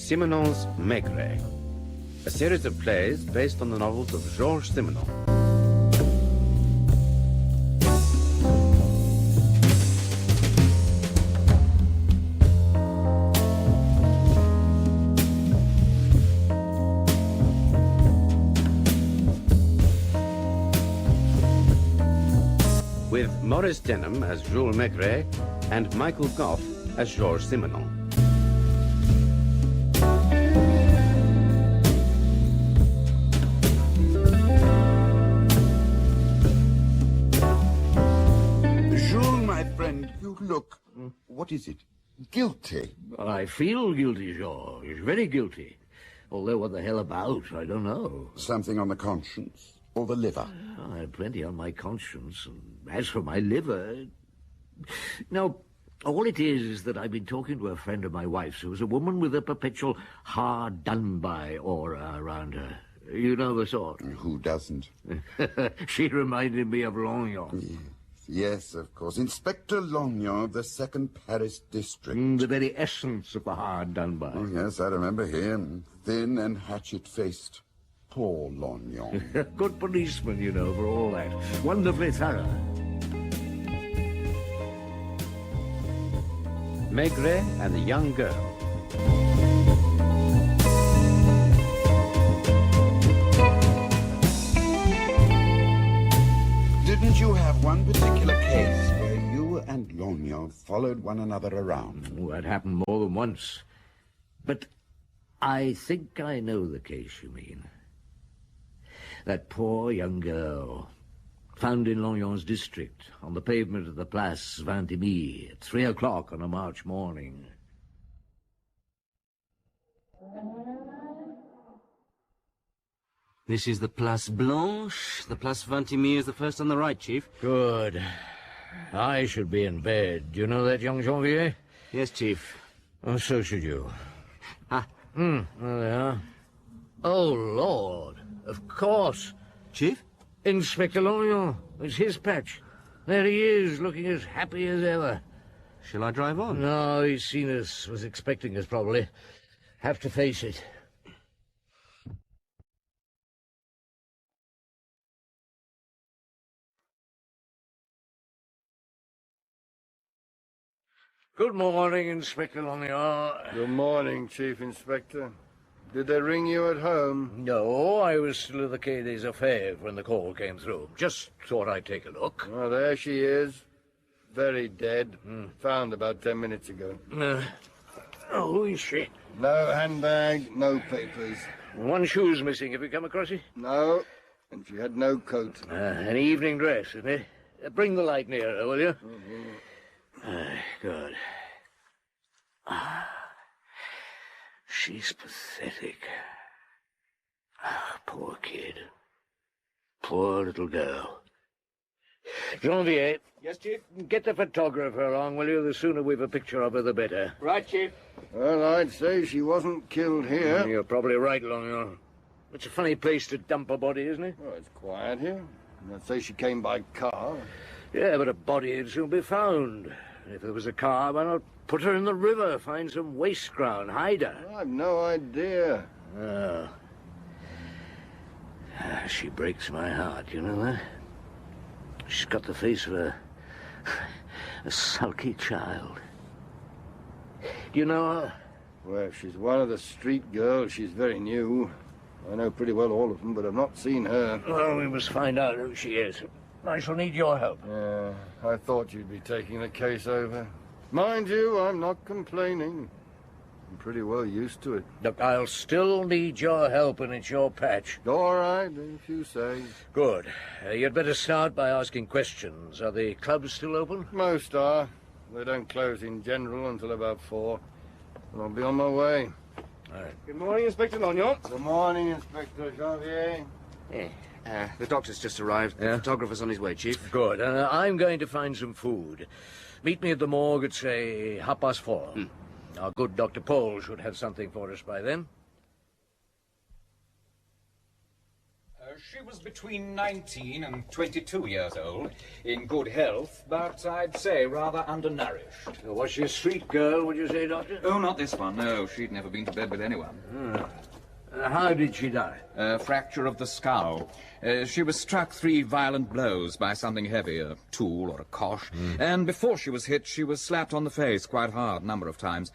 Simenon's Maigret, a series of plays based on the novels of Georges Simenon. With Maurice Denham as Jules Maigret and Michael Gough as Georges Simenon. Jules, my friend, you look, what is it? Guilty. Well, I feel guilty, George. Very guilty. Although what the hell about, I don't know. Something on the conscience? Or the liver? I have plenty on my conscience. And as for my liver... No, all it is that I've been talking to a friend of my wife's who was a woman with a perpetual hard-done-by aura around her. You know the sort. Who doesn't? She reminded me of Lognon. Yes, of course. Inspector Lognon of the 2nd Paris District. The very essence of the hard-done-by. Oh, yes, I remember him. Thin and hatchet-faced. Poor Lognon. Good policeman, you know, for all that. Wonderfully thorough. Maigret and the young girl. Didn't you have one particular case where you and Lognon followed one another around? Oh, that happened more than once. But I think I know the case you mean. That poor young girl, found in Lognon's district, on the pavement of the Place Vingt-Demi, at 3 o'clock on a March morning. This is the Place Blanche. The Place Vingt-Demi is the first on the right, Chief. Good. I should be in bed. Do you know that, young Janvier? Yes, Chief. Oh, so should you. Ah. There they are. Oh, Lord. Of course. Chief? Inspector Lognon. It's his patch. There he is, looking as happy as ever. Shall I drive on? No, he's seen us, was expecting us, probably. Have to face it. Good morning, Inspector Lognon. Good morning, Chief Inspector. Did they ring you at home? No, I was still at the Quai des Affaires when the call came through. Just thought I'd take a look. Oh, there she is. Very dead. Found about 10 minutes ago. Who is she? No handbag, no papers. One shoe's missing. Have you come across it? No, and she had no coat. An evening dress, isn't it? Bring the light nearer, will you? Good. She's pathetic. Poor kid. Poor little girl. Janvier. Yes, Chief? Get the photographer along, will you? The sooner we've a picture of her, the better. Right, Chief. Well, I'd say she wasn't killed here. You're probably right, Lognon. It's a funny place to dump a body, isn't it? Oh, it's quiet here. I'd say she came by car. Yeah, but a body would soon be found. If there was a car, why not put her in the river, find some waste ground, hide her? I've no idea. Oh. She breaks my heart, you know that? She's got the face of a sulky child. Do you know her? Well, if she's one of the street girls, she's very new. I know pretty well all of them, but I've not seen her. Well, we must find out who she is. I shall need your help. Yeah, I thought you'd be taking the case over. Mind you, I'm not complaining. I'm pretty well used to it. Look, I'll still need your help, and it's your patch. All right, if you say. Good. You'd better start by asking questions. Are the clubs still open? Most are. They don't close in general until about 4. And I'll be on my way. All right. Good morning, Inspector Lognon. Good morning, Inspector Janvier. The doctor's just arrived. Yeah? The photographer's on his way, Chief. Good. I'm going to find some food. Meet me at the morgue at, say, 4:30. Our good Dr. Paul should have something for us by then. She was between 19 and 22 years old, in good health, but I'd say rather undernourished. Was she a street girl, would you say, Doctor? Oh, not this one, no. She'd never been to bed with anyone. How did she die? Fracture of the skull. She was struck 3 violent blows by something heavy, a tool or a cosh, and before she was hit, she was slapped on the face quite hard a number of times.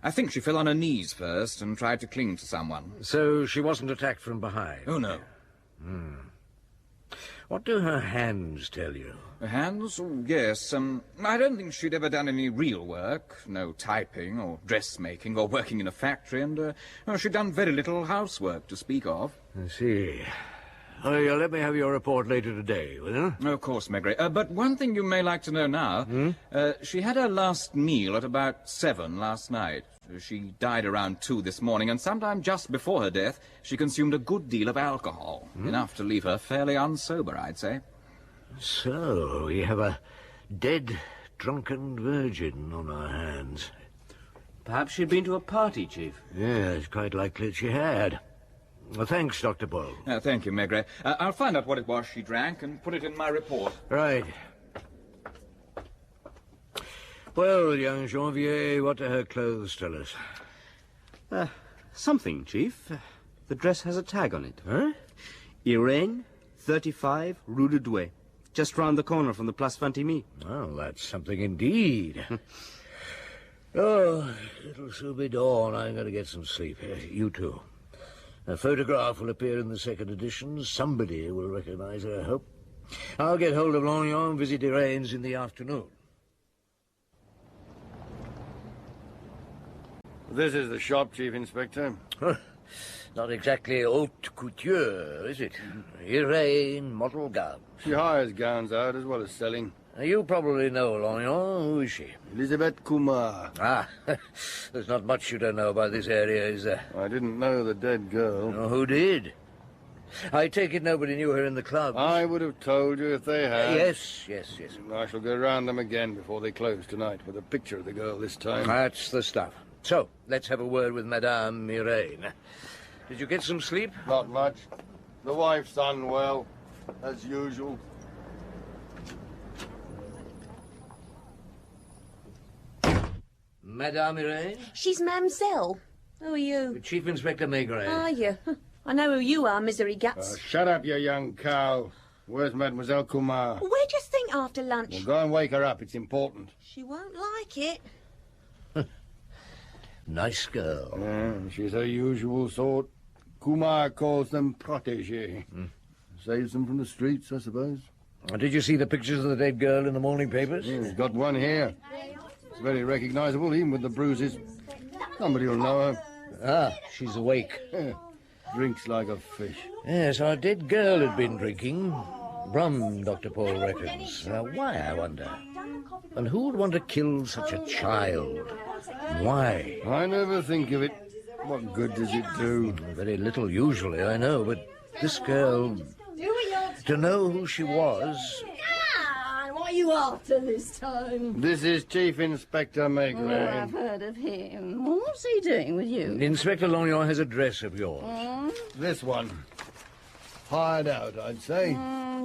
I think she fell on her knees first and tried to cling to someone. So she wasn't attacked from behind? Oh, no. What do her hands tell you? Her hands? Oh, yes. I don't think she'd ever done any real work. No typing or dressmaking or working in a factory, and she'd done very little housework to speak of. I see. Oh, you'll let me have your report later today, will you? Oh, of course, Maigret. But one thing you may like to know now. She had her last meal at about 7 last night. She died around 2 this morning, and sometime just before her death, she consumed a good deal of alcohol. Enough to leave her fairly unsober, I'd say. So, we have a dead, drunken virgin on our hands. Perhaps she'd been to a party, Chief. Yes, quite likely she had. Well, thanks, Dr. Bull. Thank you, Maigret. I'll find out what it was she drank and put it in my report. Right. Well, young Janvier, what do her clothes tell us? Something, Chief. The dress has a tag on it. Huh? Irene, 35, Rue de Douai. Just round the corner from the Place Vintimille. Well, that's something indeed. Oh, it'll soon be dawn. I'm going to get some sleep. You too. A photograph will appear in the second edition. Somebody will recognize her, I hope. I'll get hold of Lognon and visit Irene's in the afternoon. This is the shop, Chief Inspector. Not exactly haute couture, is it? Irene, model gown. She hires gowns out as well as selling. You probably know Lognon. Who is she? Elizabeth Kumar. Ah, there's not much you don't know about this area, is there? I didn't know the dead girl. Oh, who did? I take it nobody knew her in the club. I would have told you if they had. Yes. I shall go round them again before they close tonight with a picture of the girl this time. That's the stuff. So, let's have a word with Madame Irene. Did you get some sleep? Not much. The wife's unwell, as usual. Madame Irene? She's Mamselle. Who are you? Chief Inspector Maigret. Are you? I know who you are, misery guts. Shut up, you young cow. Where's Mademoiselle Kumar? Where'd you think after lunch? Well, go and wake her up. It's important. She won't like it. Nice girl. She's her usual sort. Kumar calls them protégés. Saves them from the streets, I suppose. Did you see the pictures of the dead girl in the morning papers? Yeah, we've got one here. It's very recognizable, even with the bruises. Somebody will know her. Ah, she's awake. Drinks like a fish. Yes, our dead girl had been drinking. Rum, Dr. Paul reckons. Why, I wonder? And who would want to kill such a child? Why? I never think of it. What good does it do? Very little usually, I know, but this girl... To know who she was... What are you after this time? This is Chief Inspector Maigret. I've heard of him. What's he doing with you? Inspector Lognon has a dress of yours. This one. Hired out, I'd say.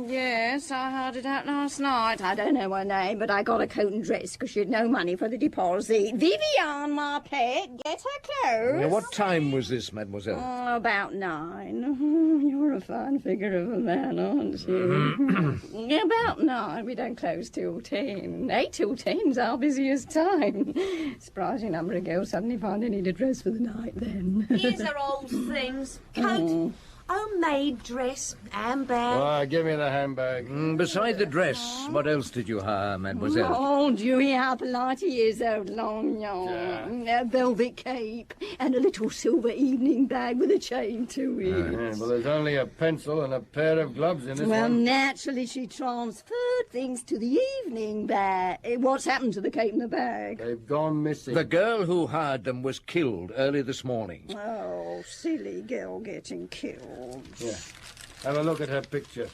Yes, I heard it out last night. I don't know her name, but I got a coat and dress because she had no money for the deposit. Vivian, my pet, get her clothes. Now, what time was this, mademoiselle? About 9. You're a fine figure of a man, aren't you? About 9. We don't close till 10. 8 till 10's our busiest time. Surprising number of girls suddenly find they need a dress for the night then. Here's her old things. Coat, homemade dress, handbag. Give me the handbag. Beside the dress, what else did you hire, mademoiselle? Oh, Dewey, how polite he is, old Lognon. A velvet cape and a little silver evening bag with a chain to it. Yeah, well, there's only a pencil and a pair of gloves in this Well, one. naturally, she transferred things to the evening bag. What's happened to the cape and the bag? They've gone missing. The girl who hired them was killed early this morning. Oh, silly girl getting killed. Yeah. Have a look at her picture.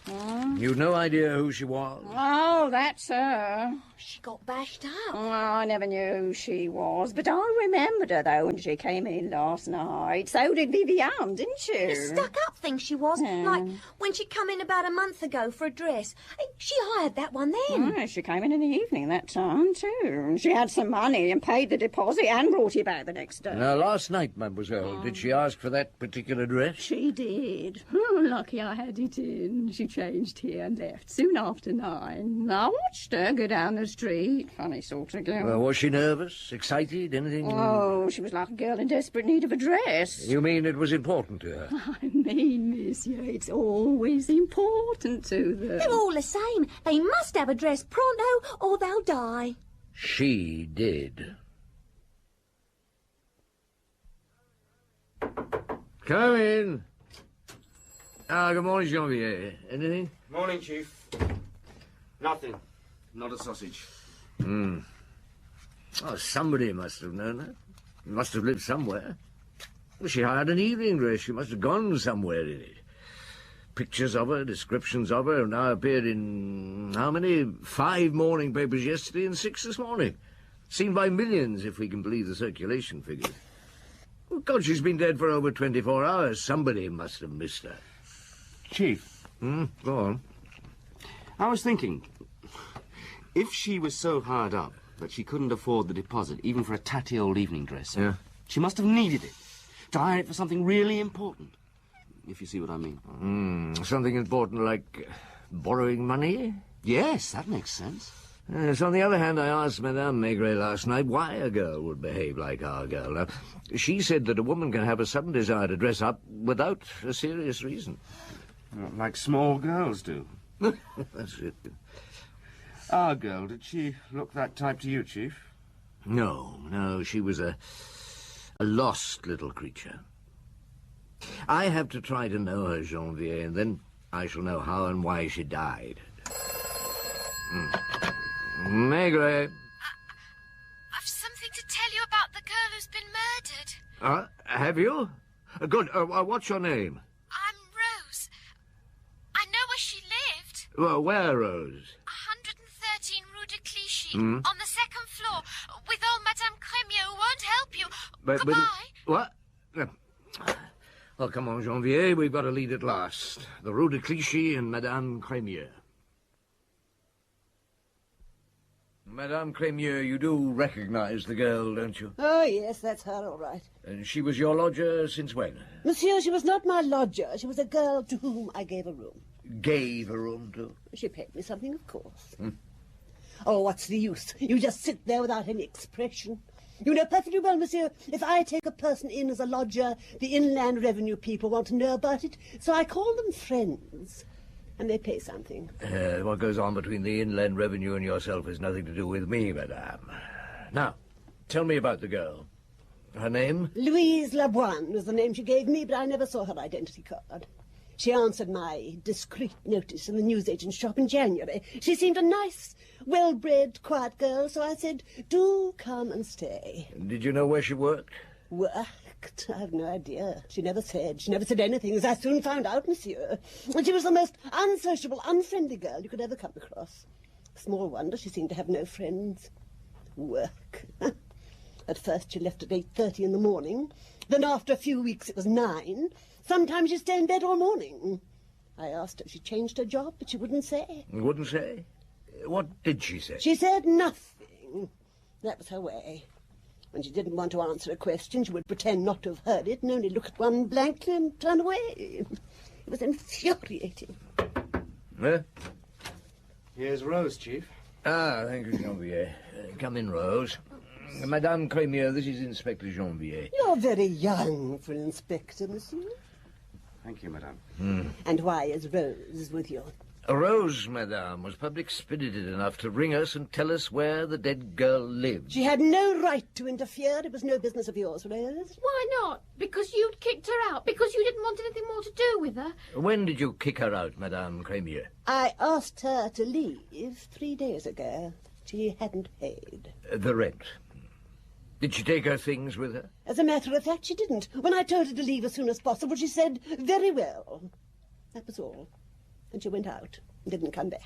You've no idea who she was? Oh, that's her. She got bashed up. Oh, I never knew who she was, but I remembered her, though, when she came in last night. So did Vivian, didn't you? A stuck-up thing she was. Like when she come in about a month ago for a dress. She hired that one then. Oh, she came in the evening that time, too. She had some money and paid the deposit and brought it back the next day. Now, last night, mademoiselle, did she ask for that particular dress? She did. Oh, lucky I had it in. She changed here and left soon after 9. I watched her go down the street. Funny sort of girl. Well, was she nervous, excited, anything? Oh, she was like a girl in desperate need of a dress. You mean it was important to her? I mean, monsieur, it's always important to them. They're all the same. They must have a dress pronto or they'll die. She did. Come in. Good morning, Janvier. Anything? Morning, Chief. Nothing. Not a sausage. Oh, somebody must have known her. Must have lived somewhere. Well, she hired an evening dress. She must have gone somewhere in it. Pictures of her, descriptions of her, have now appeared in, how many? 5 morning papers yesterday and 6 this morning. Seen by millions, if we can believe the circulation figures. Well, God, she's been dead for over 24 hours. Somebody must have missed her. Chief. Go on. I was thinking, if she was so hard up that she couldn't afford the deposit, even for a tatty old evening dress, Yeah. she must have needed it to hire it for something really important, if you see what I mean. Something important like borrowing money? Yes, that makes sense. Yes, on the other hand, I asked Madame Maigret last night why a girl would behave like our girl. Now, she said that a woman can have a sudden desire to dress up without a serious reason. Like small girls do. That's it. Our girl, did she look that type to you, Chief? No, she was a lost little creature. I have to try to know her, Janvier, and then I shall know how and why she died. Maigret. I've something to tell you about the girl who's been murdered. Have you? Good. What's your name? I'm Rose. I know where she lived. Well, where, Rose? 113 Rue de Clichy, on the 2nd floor, with old Madame Crémieux, who won't help you. Goodbye. What? Well, come on, Janvier. We've got a lead at last. The Rue de Clichy and Madame Crémieux. Madame Crémieux, you do recognize the girl, don't you? Oh, yes, that's her, all right. And she was your lodger since when? Monsieur, she was not my lodger. She was a girl to whom I gave a room. Gave a room to? She paid me something, of course. Oh, what's the use? You just sit there without any expression. You know perfectly well, monsieur, if I take a person in as a lodger, the Inland Revenue people want to know about it, so I call them friends. And they pay something. What goes on between the Inland Revenue and yourself has nothing to do with me, madame. Now, tell me about the girl. Her name? Louise Laboine was the name she gave me, but I never saw her identity card. She answered my discreet notice in the newsagent's shop in January. She seemed a nice, well-bred, quiet girl, so I said, do come and stay. Did you know where she worked? Worked? I have no idea. She never said. She never said anything, as I soon found out, monsieur. And she was the most unsociable, unfriendly girl you could ever come across. Small wonder she seemed to have no friends. Work. At first she left at 8:30 in the morning. Then after a few weeks it was 9. Sometimes she'd stay in bed all morning. I asked her if she changed her job, but she wouldn't say. Wouldn't say? What did she say? She said nothing. That was her way. When she didn't want to answer a question, she would pretend not to have heard it and only look at one blankly and turn away. It was infuriating. Here's Rose, Chief. Thank you, Janvier. Come in, Rose. Madame Crémieux, this is Inspector Janvier. You're very young for an inspector, monsieur. Thank you, madame. And why is Rose with you? Rose, madame, was public-spirited enough to ring us and tell us where the dead girl lived. She had no right to interfere. It was no business of yours, Rose. Why not? Because you'd kicked her out? Because you didn't want anything more to do with her? When did you kick her out, Madame Crémieux? I asked her to leave 3 days ago. She hadn't paid. The rent. Did she take her things with her? As a matter of fact, she didn't. When I told her to leave as soon as possible, she said, very well. That was all. And she went out and didn't come back.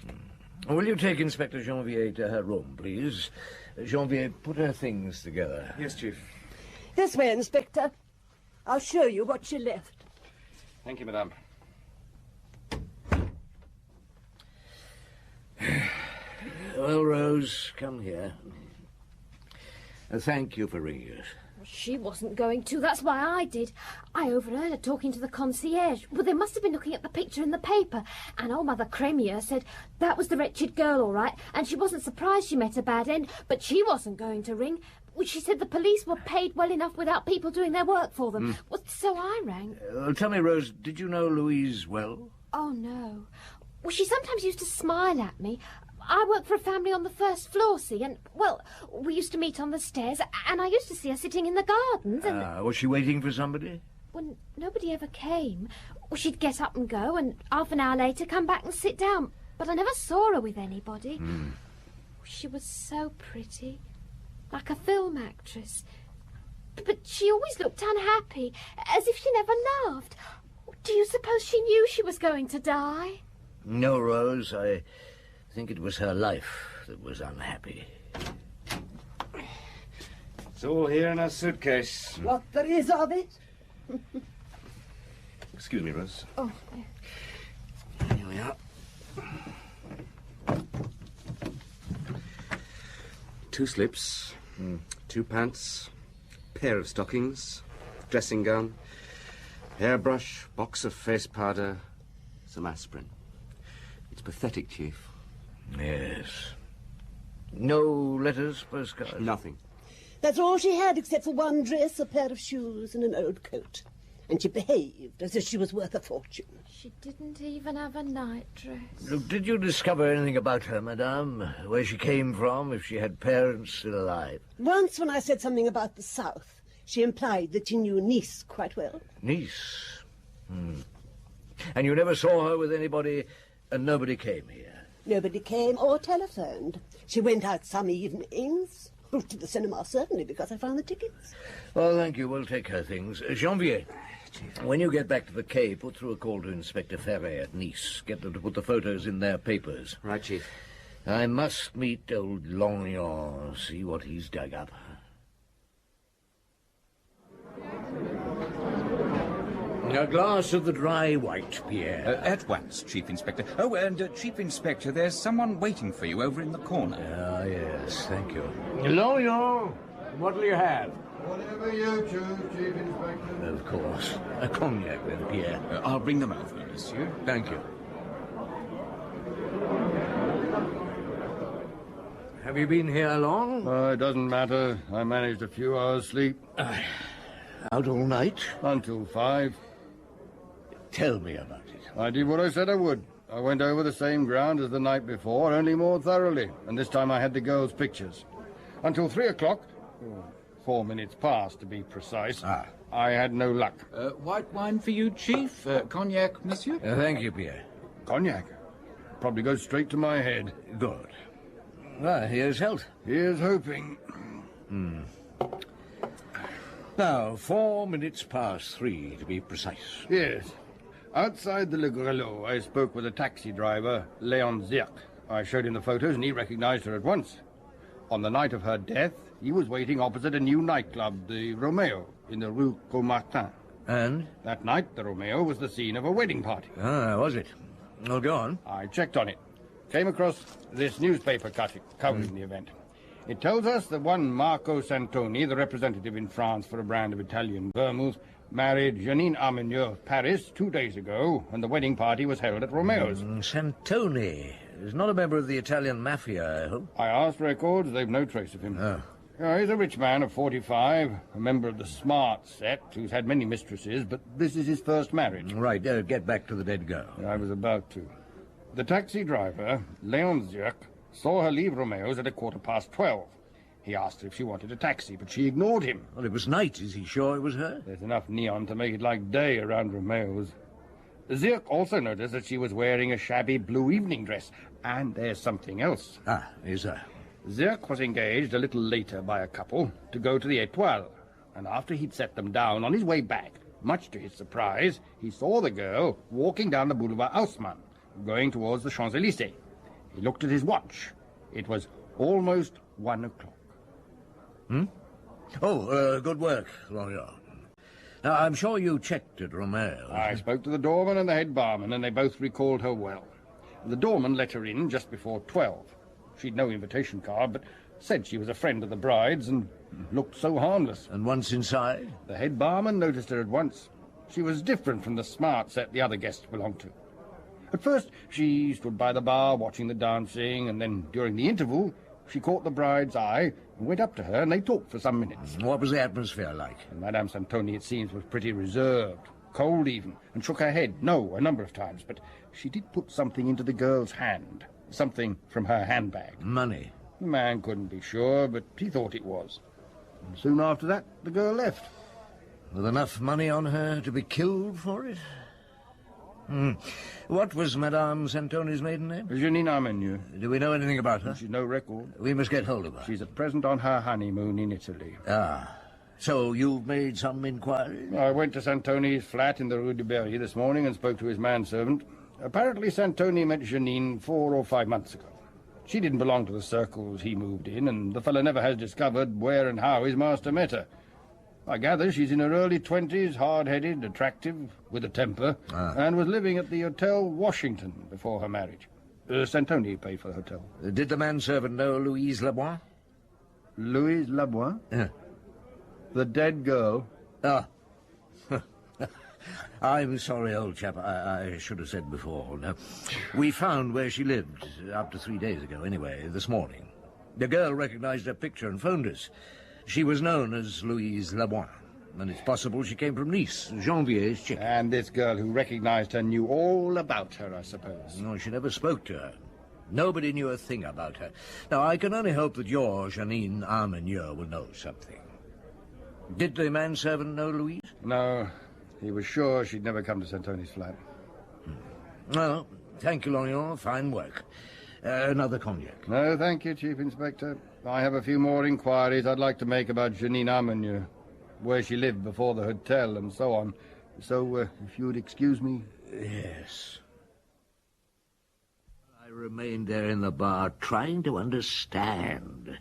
Will you take Inspector Janvier to her room, please? Janvier, put her things together. Yes, Chief. This way, Inspector. I'll show you what she left. Thank you, Madame. Well, Rose, come here. Thank you for ringing us. She wasn't going to, that's why I did. I overheard her talking to the concierge. Well, they must have been looking at the picture in the paper. And old Mother Cremier said that was the wretched girl, all right, and she wasn't surprised she met a bad end, but she wasn't going to ring. Well, she said the police were paid well enough without people doing their work for them. Well, so I rang. Tell me, Rose, did you know Louise well? Oh, no. Well, she sometimes used to smile at me. I work for a family on the first floor, see, and, well, we used to meet on the stairs, and I used to see her sitting in the gardens, and... Was she waiting for somebody? Well, nobody ever came. Well, she'd get up and go, and half an hour later come back and sit down, but I never saw her with anybody. She was so pretty, like a film actress. But she always looked unhappy, as if she never laughed. Do you suppose she knew she was going to die? No, Rose, I think it was her life that was unhappy. It's all here in our suitcase. What there is of it? Excuse me, Rose. Oh, Here we are. 2 slips, 2 pants, pair of stockings, dressing gown, hairbrush, box of face powder, some aspirin. It's pathetic, Chief. Yes. No letters, postcards? Nothing. That's all she had, except for one dress, a pair of shoes, and an old coat. And she behaved as if she was worth a fortune. she didn't even have a nightdress. Look, did you discover anything about her, madame? Where she came from, if she had parents still alive? Once when I said something about the South, she implied that she knew Nice quite well. Nice? And you never saw her with anybody, and nobody came here? Nobody came or telephoned. She went out some evenings. To the cinema, certainly, because I found the tickets. Well, thank you. We'll take her things. Janvier, when you get back to the quay, put through a call to Inspector Ferret at Nice. Get them to put the photos in their papers. Right, Chief. I must meet old Lognon, see what he's dug up. A glass of the dry white, Pierre. At once, Chief Inspector. Oh, and Chief Inspector, there's someone waiting for you over in the corner. Ah, yes, thank you. Lognon, what'll you have? Whatever you choose, Chief Inspector. Of course. A cognac, then, Pierre. I'll bring them over, monsieur. Thank you. Have you been here long? It doesn't matter. I managed a few hours' sleep. Out all night? Until 5. Tell me about it. I did what I said I would. I went over the same ground as the night before, only more thoroughly. And this time I had the girls' pictures. Until 3 o'clock, 4 minutes past to be precise, I had no luck. White wine for you, Chief. Cognac, monsieur? Thank you, Pierre. Cognac? Probably goes straight to my head. Good. Well, here's health. Here's hoping. Now, 4 minutes past 3, to be precise. Yes. Outside the Le Grelot, I spoke with a taxi driver, Léon Zirk. I showed him the photos, and he recognized her at once. On the night of her death, he was waiting opposite a new nightclub, the Romeo, in the Rue Caumartin. And? That night, the Romeo was the scene of a wedding party. Ah, was it? Well, go on. I checked on it. Came across this newspaper cutting covering the event. It tells us that one Marco Santoni, the representative in France for a brand of Italian vermouth, married Janine Armenieux of Paris 2 days ago, and the wedding party was held at Romeo's. Santoni is not a member of the Italian mafia, I hope. I asked records, they've no trace of him. He's a rich man of 45, a member of the smart set, who's had many mistresses, but this is his first marriage. Right, get back to the dead girl. I was about to. The taxi driver, Léon Zirk, saw her leave Romeo's at 12:15. He asked her if she wanted a taxi, but she ignored him. Well, it was night. Is he sure it was her? There's enough neon to make it like day around Romeo's. Zirk also noticed that she was wearing a shabby blue evening dress. And there's something else. Is there? Zirk was engaged a little later by a couple to go to the Étoile. And after he'd set them down, on his way back, Much to his surprise, he saw the girl walking down the Boulevard Haussmann, going towards the Champs-Élysées. He looked at his watch. It was almost 1 o'clock. Good work, Lognon. Now, I'm sure you checked at Romeo. I spoke to the doorman and the head barman, and they both recalled her well. The doorman let her in just before 12. She'd no invitation card, but said she was a friend of the bride's and looked so harmless. And once inside? The head barman noticed her at once. She was different from the smart set the other guests belonged to. At first, she stood by the bar watching the dancing, and then, during the interval, she caught the bride's eye and went up to her, and they talked for some minutes. What was the atmosphere like? And Madame Santoni, it seems, was pretty reserved, cold even, and shook her head no a number of times, but she did put something into the girl's hand, something from her handbag. Money? The man couldn't be sure, but he thought it was. And soon after that, the girl left. With enough money on her to be killed for it? What was Madame Santoni's maiden name? Janine Armenieux. Do we know anything about her? She's no record. We must get hold of her. She's at present on her honeymoon in Italy. Ah. So you've made some inquiries? I went to Santoni's flat in the Rue de Berry this morning and spoke to his manservant. Apparently Santoni met Janine 4 or 5 months ago. She didn't belong to the circles he moved in, and the fellow never has discovered where and how his master met her. I gather she's in her early 20s, hard-headed, attractive, with a temper, and was living at the Hotel Washington before her marriage. Santoni paid for the hotel. Did the manservant know Louise Labois? Louise Labois? Yeah. The dead girl? Ah. I'm sorry, old chap. I should have said before. No. We found where she lived, up to 3 days ago, anyway, this morning. The girl recognized her picture and phoned us. She was known as Louise Labois, and it's possible she came from Nice, Janvier's chick. And this girl who recognized her knew all about her, I suppose. No, she never spoke to her. Nobody knew a thing about her. Now, I can only hope that your Janine Armenieux will know something. Did the manservant know Louise? No. He was sure she'd never come to Santoni's flat. Well, thank you, Lognon. Fine work. Another cognac. No, thank you, Chief Inspector. I have a few more inquiries I'd like to make about Janine Armenieux, where she lived before the hotel and so on. So, if you would excuse me... Yes. I remained there in the bar trying to understand.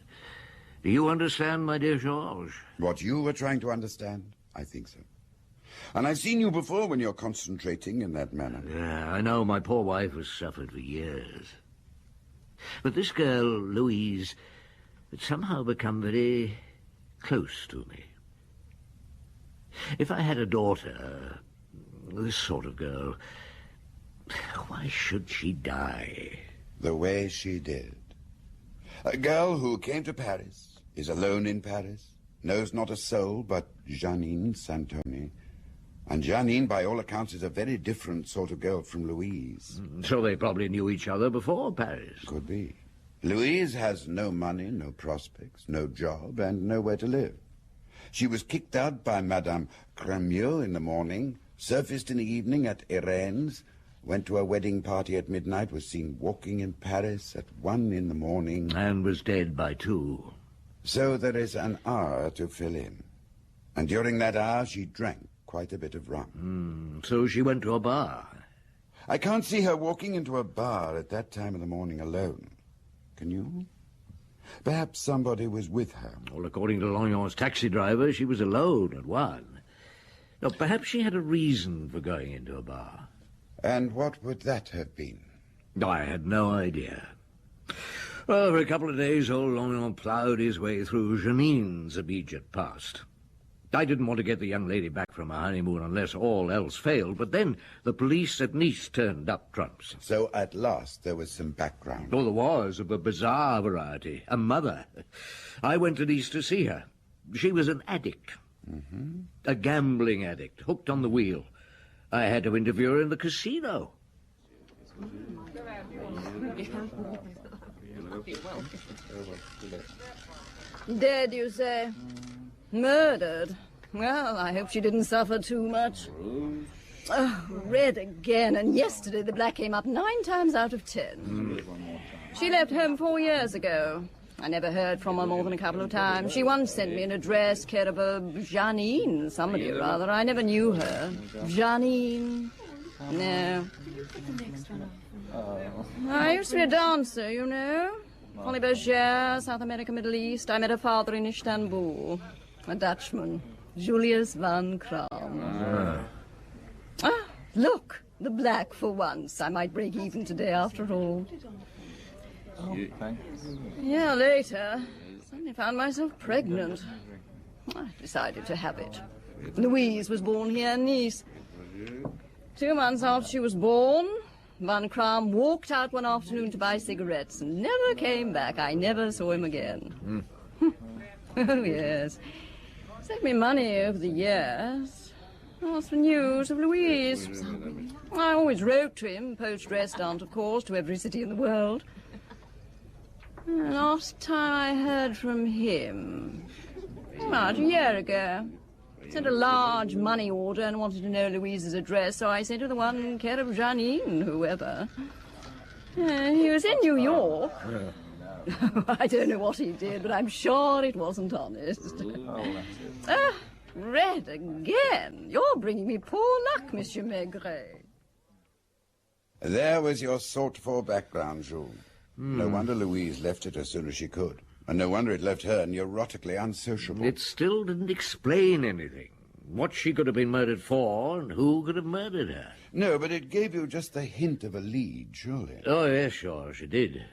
Do you understand, my dear Georges? What you were trying to understand? I think so. And I've seen you before when you're concentrating in that manner. Yeah, I know my poor wife has suffered for years. But this girl, Louise, had somehow become very close to me. If I had a daughter, this sort of girl, why should she die? The way she did. A girl who came to Paris, is alone in Paris, knows not a soul but Janine Santoni. And Janine, by all accounts, is a very different sort of girl from Louise. So they probably knew each other before Paris. Could be. Louise has no money, no prospects, no job, and nowhere to live. She was kicked out by Madame Cremieux in the morning, surfaced in the evening at Irene's, went to a wedding party at midnight, was seen walking in Paris at 1 in the morning. And was dead by 2. So there is an hour to fill in. And during that hour she drank quite a bit of rum. So she went to a bar. I can't see her walking into a bar at that time of the morning alone. Can you? Perhaps somebody was with her. Well, according to Lognon's taxi driver, she was alone at 1. Now, perhaps she had a reason for going into a bar. And what would that have been? I had no idea. Well, for a couple of days, old Lognon ploughed his way through Janine's immediate past. I didn't want to get the young lady back from her honeymoon unless all else failed, but then the police at Nice turned up trumps. So at last there was some background. Oh, there was, of a bizarre variety. A mother. I went to Nice to see her. She was an addict. A gambling addict, hooked on the wheel. I had to interview her in the casino. Dead, you say? Murdered? Well, I hope she didn't suffer too much. Oh, red again, and yesterday the black came up 9 times out of 10. She left home 4 years ago. I never heard from her more than a couple of times. She once sent me an address, care of a Janine, somebody or other. I never knew her. Janine? No. I used to be a dancer, you know. Holly Berger, South America, Middle East. I met her father in Istanbul. A Dutchman. Julius van Kram. Ah, look, the black for once. I might break even today after all. A year later, suddenly found myself pregnant. I decided to have it. Louise was born here in Nice. 2 months after she was born, Van Kram walked out one afternoon to buy cigarettes and never came back. I never saw him again. Oh, yes. Sent me money over the years. Asked for news of Louise. I always wrote to him, post-restaurant, of course, to every city in the world. Last time I heard from him, about a year ago. Sent a large money order and wanted to know Louise's address, so I sent her the one care of Janine, whoever. He was in New York. I don't know what he did, but I'm sure it wasn't honest. Red again. You're bringing me poor luck, Monsieur Maigret. There was your sought-for background, Jules. No wonder Louise left it as soon as she could. And no wonder it left her neurotically unsociable. It still didn't explain anything. What she could have been murdered for and who could have murdered her. No, but it gave you just the hint of a lead, surely. Oh, yes, sure, she did.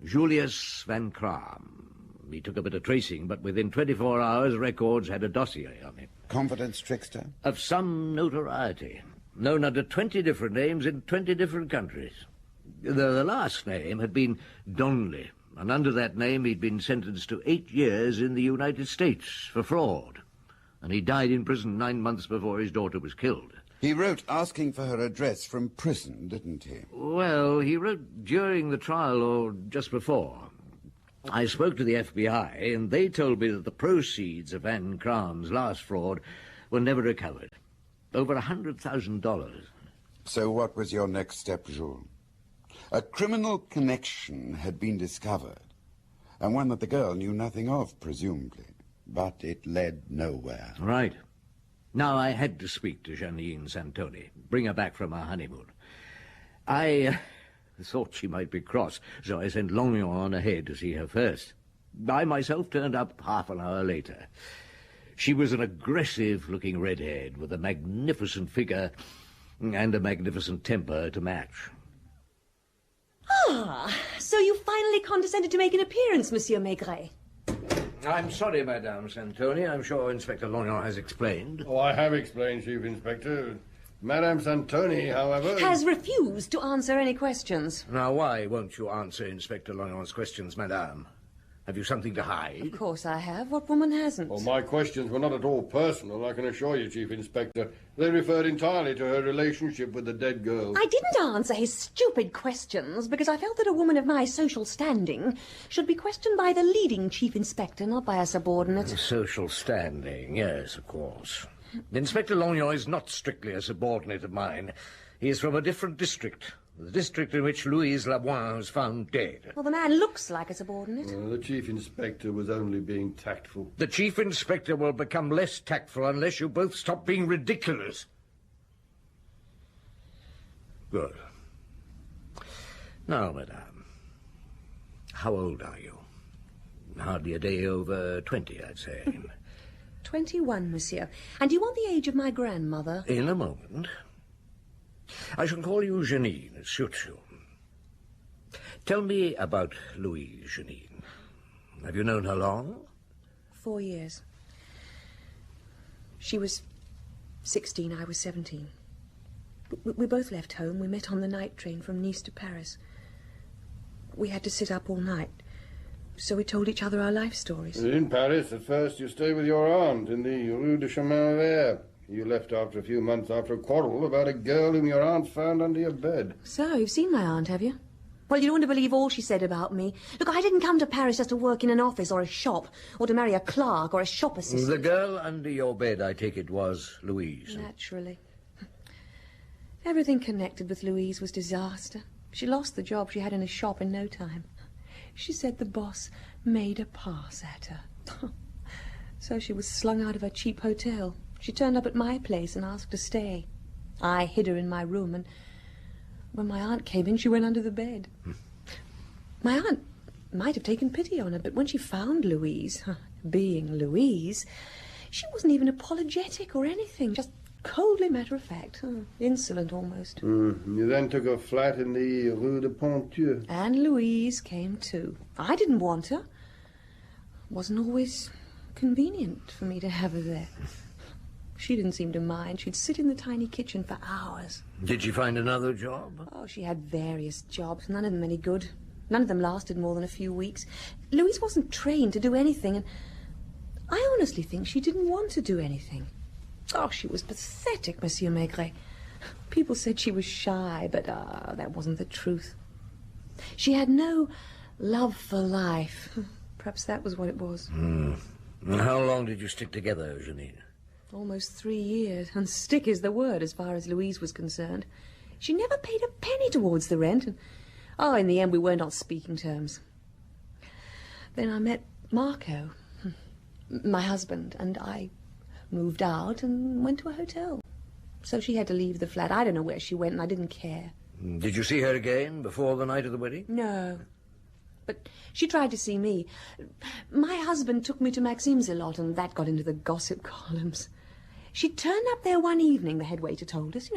Julius Van Kram. He took a bit of tracing, but within 24 hours, records had a dossier on him. Confidence trickster? Of some notoriety. Known under 20 different names in 20 different countries. The last name had been Donley, and under that name he'd been sentenced to 8 years in the United States for fraud. And he died in prison 9 months before his daughter was killed. He wrote asking for her address from prison, didn't he? Well, he wrote during the trial or just before. I spoke to the FBI, and they told me that the proceeds of Van Kram's last fraud were never recovered. Over $100,000. So what was your next step, Jules? A criminal connection had been discovered, and one that the girl knew nothing of, presumably. But it led nowhere. Right. Now I had to speak to Janine Santoni, bring her back from her honeymoon. I thought she might be cross, so I sent Lognon on ahead to see her first. I myself turned up half an hour later. She was an aggressive-looking redhead with a magnificent figure and a magnificent temper to match. Ah, so you finally condescended to make an appearance, Monsieur Maigret. I'm sorry, Madame Santoni. I'm sure Inspector Lognon has explained. Oh, I have explained, Chief Inspector. Madame Santoni, however... has refused to answer any questions. Now, why won't you answer Inspector Lognon's questions, Madame? Have you something to hide? Of course I have. What woman hasn't? Well, my questions were not at all personal, I can assure you, Chief Inspector. They referred entirely to her relationship with the dead girl. I didn't answer his stupid questions because I felt that a woman of my social standing should be questioned by the leading Chief Inspector, not by a subordinate. Social standing, yes, of course. Inspector Lognon is not strictly a subordinate of mine. He is from a different district. The district in which Louise Laboine was found dead. Well, the man looks like a subordinate. The Chief Inspector was only being tactful. The Chief Inspector will become less tactful unless you both stop being ridiculous. Good. Now, Madame, how old are you? Hardly a day over 20, I'd say. 21, monsieur. And do you want the age of my grandmother? In a moment. I shall call you Janine. It suits you. Tell me about Louise, Janine. Have you known her long? 4 years. She was 16, I was 17. We both left home. We met on the night train from Nice to Paris. We had to sit up all night, so we told each other our life stories. In Paris, at first, you stayed with your aunt in the Rue de Chemin Vert. You left after a few months after a quarrel about a girl whom your aunt found under your bed. So, you've seen my aunt, have you? Well, you don't want to believe all she said about me. Look, I didn't come to Paris just to work in an office or a shop, or to marry a clerk or a shop assistant. The girl under your bed, I take it, was Louise. Naturally. Everything connected with Louise was disaster. She lost the job she had in a shop in no time. She said the boss made a pass at her. So she was slung out of her cheap hotel. She turned up at my place and asked to stay. I hid her in my room, and when my aunt came in, she went under the bed. My aunt might have taken pity on her, but when she found Louise, being Louise, she wasn't even apologetic or anything, just coldly matter-of-fact, insolent almost. You then took a flat in the Rue de Ponthieu. And Louise came too. I didn't want her. Wasn't always convenient for me to have her there. She didn't seem to mind. She'd sit in the tiny kitchen for hours. Did she find another job? Oh, she had various jobs, none of them any good. None of them lasted more than a few weeks. Louise wasn't trained to do anything, and I honestly think she didn't want to do anything. Oh, she was pathetic, Monsieur Maigret. People said she was shy, but that wasn't the truth. She had no love for life. Perhaps that was what it was. And how long did you stick together, Janine? Almost 3 years, and stick is the word as far as Louise was concerned. She never paid a penny towards the rent, and, in the end we weren't on speaking terms. Then I met Marco, my husband, and I moved out and went to a hotel. So she had to leave the flat. I don't know where she went, and I didn't care. Did you see her again before the night of the wedding? No. But she tried to see me. My husband took me to Maxime's a lot, and that got into the gossip columns. She turned up there one evening, the head waiter told us,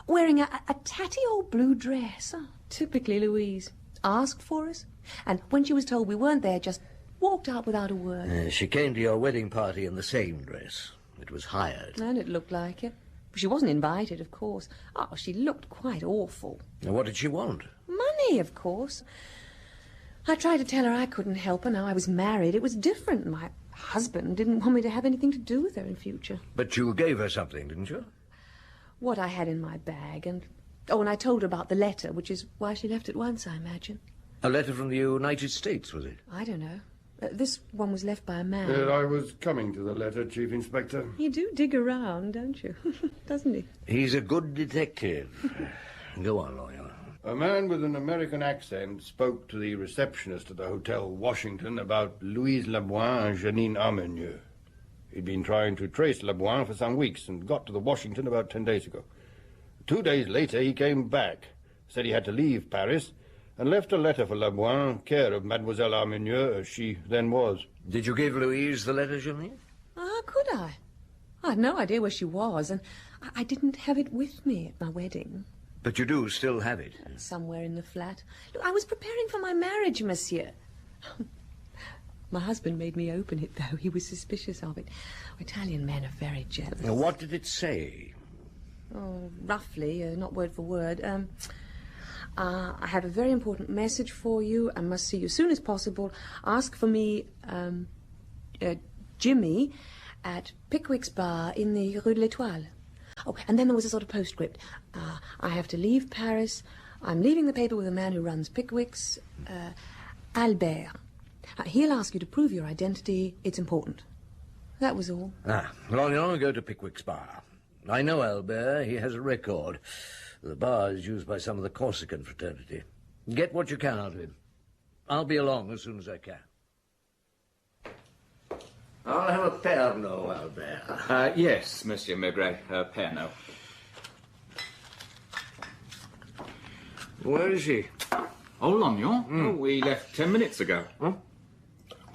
wearing a tatty old blue dress. Typically Louise. Asked for us, and when she was told we weren't there, just walked out without a word. She came to your wedding party in the same dress. It was hired. And it looked like it. She wasn't invited, of course. She looked quite awful. Now, what did she want? Money, of course. I tried to tell her I couldn't help her now I was married. It was different. My husband didn't want me to have anything to do with her in future. But you gave her something, didn't you? What I had in my bag, and I told her about the letter, which is why she left at once, I imagine. A letter from the United States, was it? I don't know. This one was left by a man. I was coming to the letter, Chief Inspector. You do dig around, don't you? Doesn't he? He's a good detective. Go on, lawyer. A man with an American accent spoke to the receptionist at the Hotel Washington about Louise Laboin and Janine Armenieux. He'd been trying to trace Laboin for some weeks and got to the Washington about 10 days ago. 2 days later, he came back, said he had to leave Paris, and left a letter for Laboin, care of Mademoiselle Armenieux, as she then was. Did you give Louise the letter, Janine? How could I? I had no idea where she was, and I didn't have it with me at my wedding. But you do still have it. Somewhere in the flat. Look, I was preparing for my marriage, monsieur. My husband made me open it, though. He was suspicious of it. Italian men are very jealous. Now, what did it say? Oh, roughly, not word for word. I have a very important message for you. I must see you as soon as possible. Ask for me, Jimmy, at Pickwick's Bar in the Rue de l'Étoile. Oh, and then there was a sort of postscript. I have to leave Paris. I'm leaving the paper with a man who runs Pickwick's, Albert. He'll ask you to prove your identity. It's important. That was all. Lognon, go to Pickwick's Bar. I know Albert. He has a record. The bar is used by some of the Corsican fraternity. Get what you can out of him. I'll be along as soon as I can. I'll have a Pernod, Albert. Yes, Monsieur Maigret, Pernod. Where is he? Oh, Lognon? Oh, we left 10 minutes ago. Huh?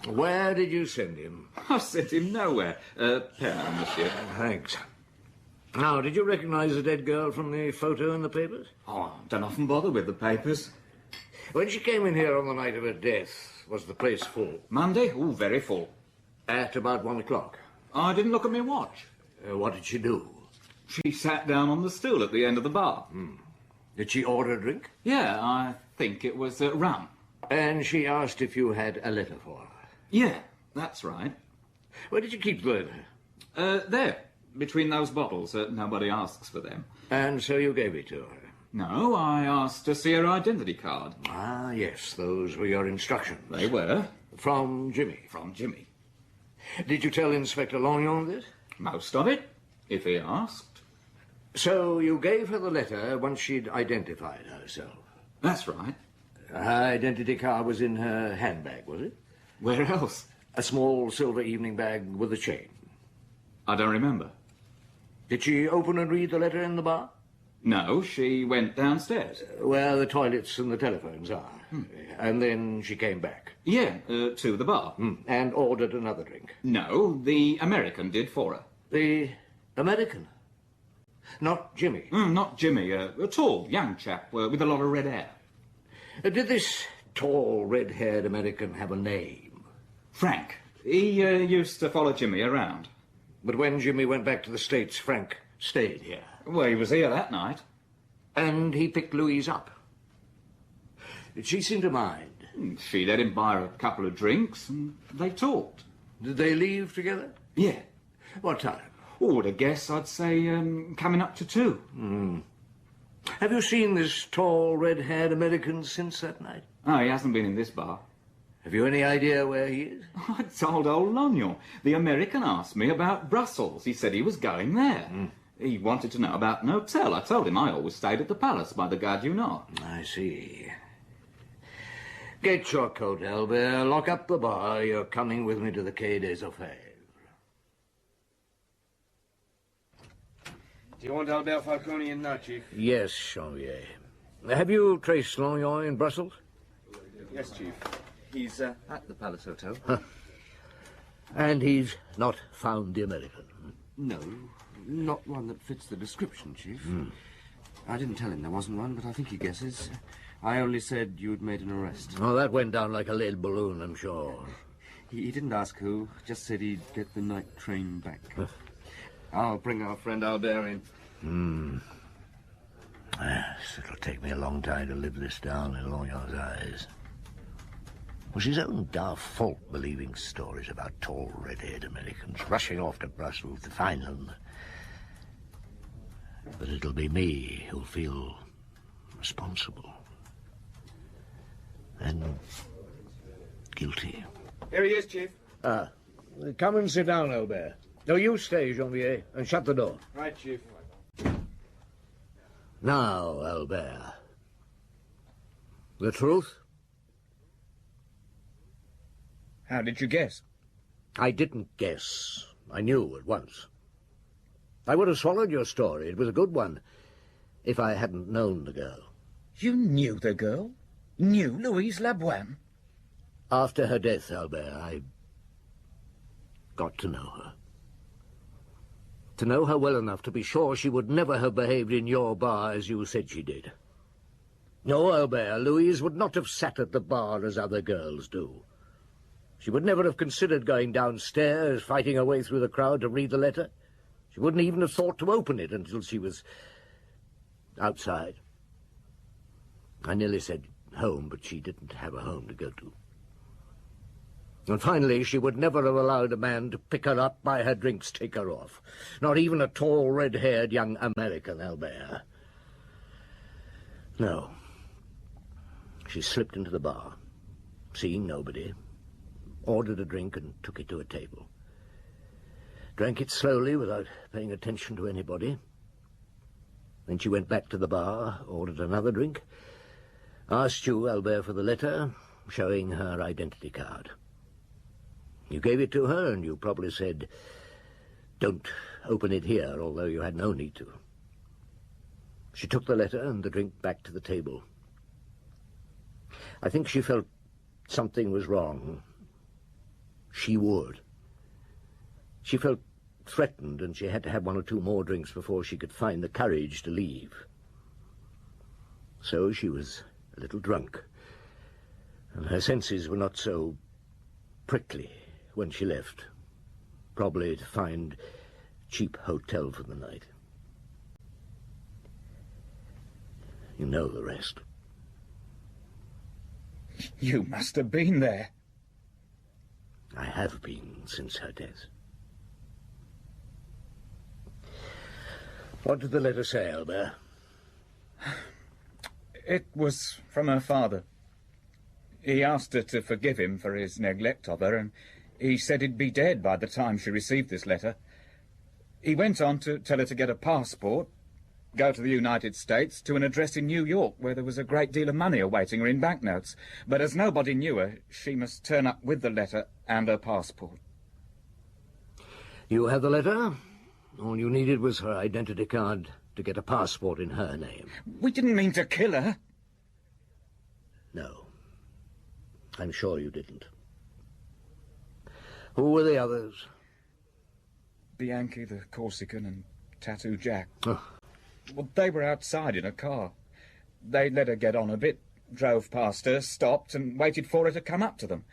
Where did you send him? I sent him nowhere. Pernod, Monsieur. Thanks. Now, did you recognize the dead girl from the photo in the papers? Oh, I don't often bother with the papers. When she came in here on the night of her death, was the place full? Monday? Oh, very full. At about 1 o'clock? I didn't look at my watch. What did she do? She sat down on the stool at the end of the bar. Did she order a drink? Yeah, I think it was rum. And she asked if you had a letter for her? Yeah, that's right. Where did you keep the letter? There, between those bottles. Nobody asks for them. And so you gave it to her? No, I asked to see her identity card. Ah, yes, those were your instructions. They were. From Jimmy? From Jimmy. Did you tell Inspector Lognon this? Most of it, if he asked. So you gave her the letter once she'd identified herself? That's right. Her identity card was in her handbag, was it? Where else? A small silver evening bag with a chain. I don't remember. Did she open and read the letter in the bar? No, she went downstairs. Where the toilets and the telephones are. And then she came back. Yeah, to the bar. And ordered another drink. No, the American did for her. The American? Not Jimmy? Not Jimmy. A tall, young chap with a lot of red hair. Did this tall, red-haired American have a name? Frank. He used to follow Jimmy around. But when Jimmy went back to the States, Frank stayed here. Well, he was here that night. And he picked Louise up. Did she seem to mind? She let him buy her a couple of drinks, and they talked. Did they leave together? Yeah. What time? Oh, to guess, I'd say coming up to 2. Have you seen this tall, red-haired American since that night? Oh, he hasn't been in this bar. Have you any idea where he is? I told old Lognon. The American asked me about Brussels. He said he was going there. He wanted to know about an hotel. I told him I always stayed at the Palace by the Gare du Nord. I see. Get your coat, Albert. Lock up the bar. You're coming with me to the Quai des Orfèvres. Do you want Albert Falcone in now, Chief? Yes, Janvier. Have you traced Lognon in Brussels? Yes, Chief. He's at the Palace Hotel. And he's not found the American? No, not one that fits the description, Chief. I didn't tell him there wasn't one, but I think he guesses. I only said you'd made an arrest. Oh, that went down like a lead balloon, I'm sure. He didn't ask who, just said he'd get the night train back. I'll bring our friend Albert in. Yes, it'll take me a long time to live this down in Lognon's eyes. It was his own daft fault believing stories about tall, red-haired Americans rushing off to Brussels to find them. But it'll be me who'll feel responsible. And guilty. Here he is, Chief. Come and sit down, Albert. No, you stay, Janvier, and shut the door. Right, Chief. Now, Albert. The truth? How did you guess? I didn't guess. I knew at once. I would have swallowed your story. It was a good one, if I hadn't known the girl. You knew the girl? Knew Louise Laboine? After her death, Albert, I got to know her. To know her well enough to be sure she would never have behaved in your bar as you said she did. No, Albert, Louise would not have sat at the bar as other girls do. She would never have considered going downstairs, fighting her way through the crowd to read the letter. She wouldn't even have thought to open it until she was outside. I nearly said home, but she didn't have a home to go to. And finally, she would never have allowed a man to pick her up, buy her drinks, take her off. Not even a tall, red-haired young American, Albert. No. She slipped into the bar, seeing nobody, ordered a drink and took it to a table. Drank it slowly without paying attention to anybody. Then she went back to the bar, ordered another drink, asked you, Albert, for the letter, showing her identity card. You gave it to her, and you probably said, "Don't open it here," although you had no need to. She took the letter and the drink back to the table. I think she felt something was wrong. She would. She felt threatened, and she had to have one or two more drinks before she could find the courage to leave. So she was a little drunk, and her senses were not so prickly when she left, probably to find a cheap hotel for the night. You know the rest. You must have been there. I have been since her death. What did the letter say, Albert? It was from her father. He asked her to forgive him for his neglect of her, and he said he'd be dead by the time she received this letter. He went on to tell her to get a passport, go to the United States to an address in New York where there was a great deal of money awaiting her in banknotes. But as nobody knew her, she must turn up with the letter and her passport. You had the letter? All you needed was her identity card to get a passport in her name. We didn't mean to kill her. No. I'm sure you didn't. Who were the others? Bianchi, the Corsican, and Tattoo Jack. Oh. Well, they were outside in a car. They let her get on a bit, drove past her, stopped, and waited for her to come up to them.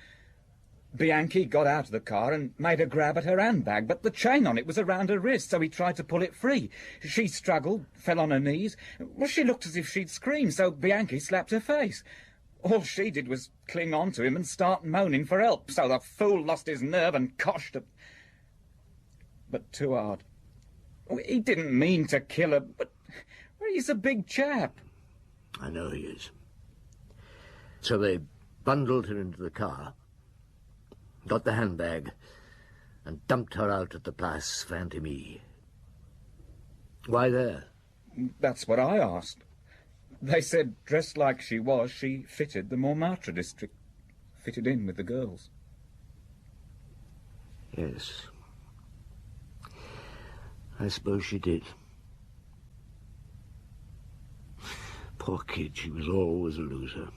Bianchi got out of the car and made a grab at her handbag, but the chain on it was around her wrist, so he tried to pull it free. She struggled, fell on her knees. Well, she looked as if she'd scream, so Bianchi slapped her face. All she did was cling on to him and start moaning for help, so the fool lost his nerve and coshed her. But too hard. He didn't mean to kill her, but he's a big chap. I know he is. So they bundled her into the car, got the handbag, and dumped her out at the Place Vintimille. Why there? That's what I asked. They said, dressed like she was, she fitted the Montmartre district. Fitted in with the girls. Yes. I suppose she did. Poor kid, she was always a loser.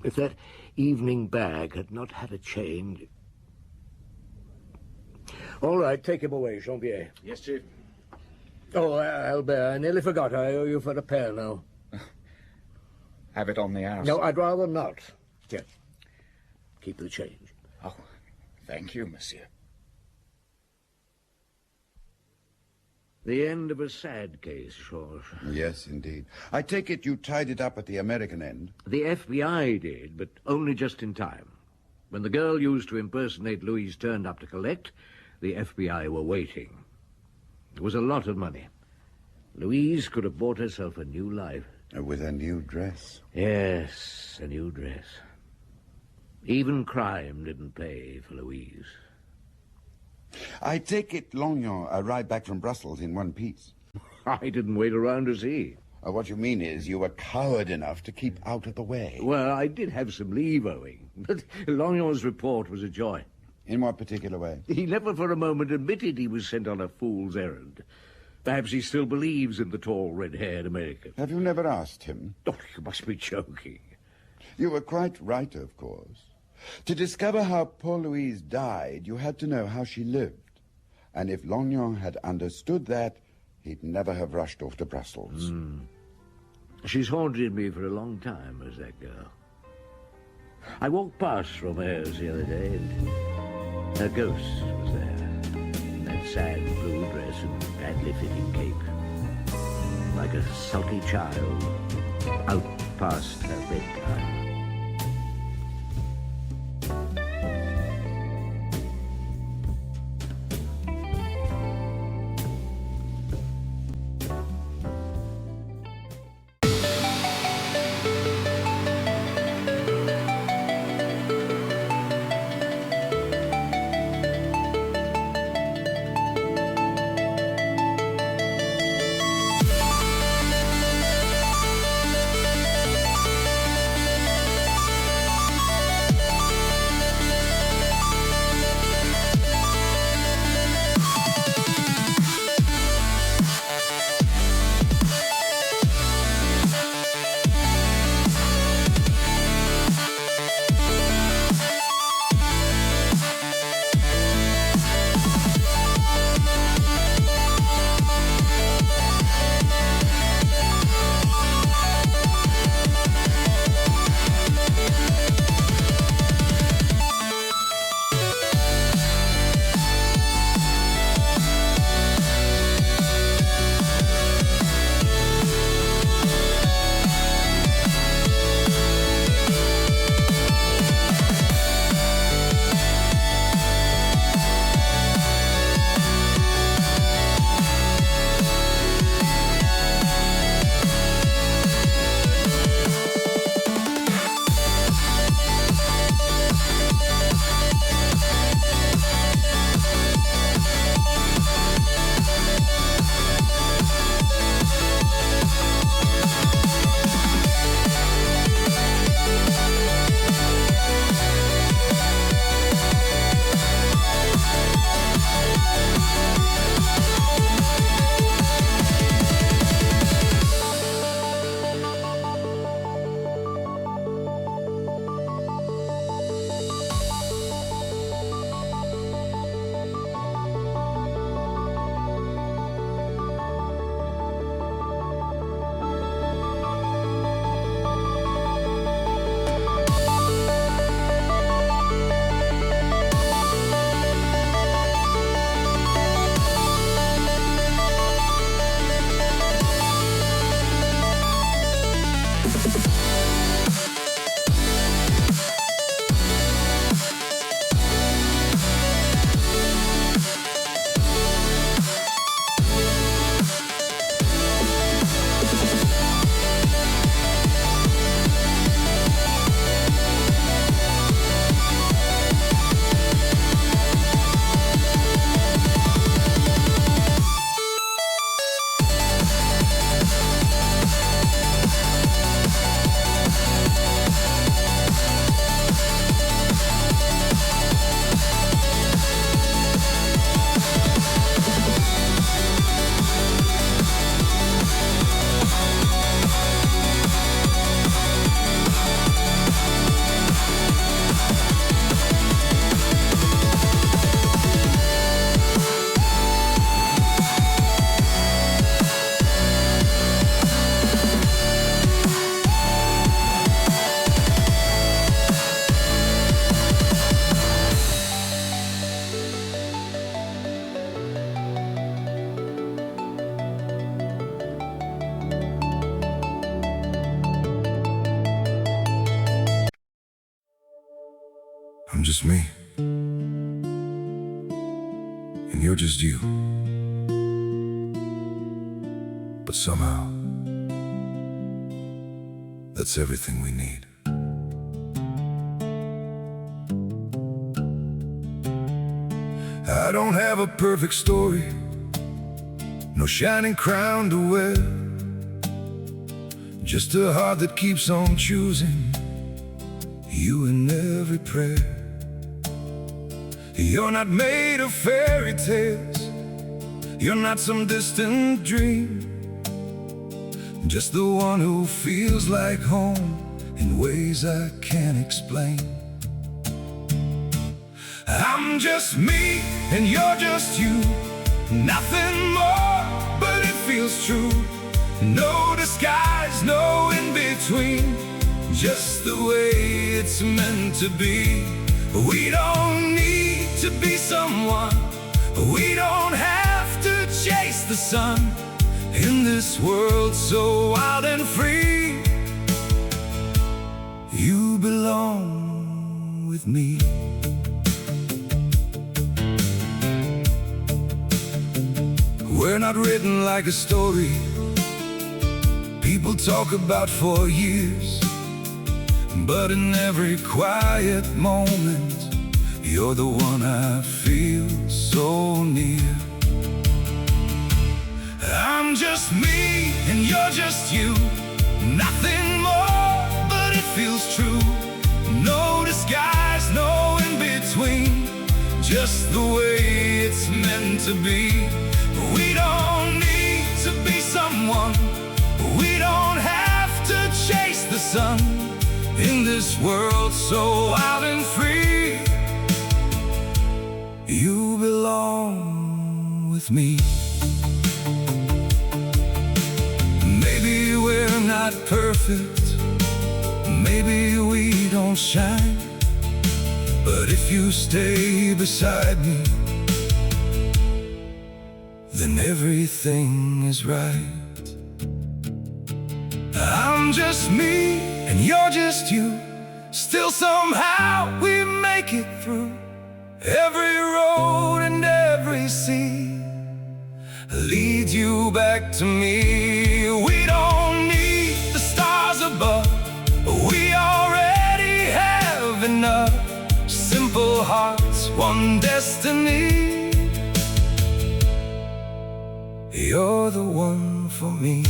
If that evening bag had not had a chain... All right, take him away, Jean-Pierre. Yes, Chief. Oh, Albert, I nearly forgot. I owe you for a pair now. Have it on the house. No, I'd rather not. Here, keep the change. Oh, thank you, monsieur. The end of a sad case, Georges. Yes, indeed. I take it you tied it up at the American end? The FBI did, but only just in time. When the girl used to impersonate Louise turned up to collect, the FBI were waiting. It was a lot of money. Louise could have bought herself a new life. With a new dress? Yes, a new dress. Even crime didn't pay for Louise. I take it Lognon arrived back from Brussels in one piece. I didn't wait around to see. What you mean is you were coward enough to keep out of the way. Well, I did have some leave owing, but Lognon's report was a joy. In what particular way? He never for a moment admitted he was sent on a fool's errand. Perhaps he still believes in the tall, red-haired American. Have you never asked him? Oh, you must be joking. You were quite right, of course. To discover how poor Louise died, you had to know how she lived. And if Lognon had understood that, he'd never have rushed off to Brussels. She's haunted me for a long time, as that girl. I walked past Romeo's the other day, and her ghost was there. In that sad blue dress and badly fitting cape. Like a sulky child, out past her bedtime. just me, and you're just you. But somehow, that's everything we need. I don't have a perfect story, no shining crown to wear, just a heart that keeps on choosing you in every prayer. You're not made of fairy tales, you're not some distant dream, just the one who feels like home in ways I can't explain. I'm just me and you're just you, nothing more, but it feels true. No disguise, no in-between, just the way it's meant to be. We don't need to be someone, we don't have to chase the sun. In this world so wild and free, you belong with me. We're not written like a story people talk about for years, but in every quiet moment, you're the one I feel so near. I'm just me and you're just you, nothing more, but it feels true. No disguise, no in-between, just the way it's meant to be. We don't need to be someone, we don't have to chase the sun. In this world so wild and free, you belong with me. Maybe we're not perfect, maybe we don't shine, but if you stay beside me, then everything is right. I'm just me and you're just you, still somehow we make it through. Every road and every sea leads you back to me. We don't need the stars above, we already have enough. Simple hearts, one destiny, you're the one for me.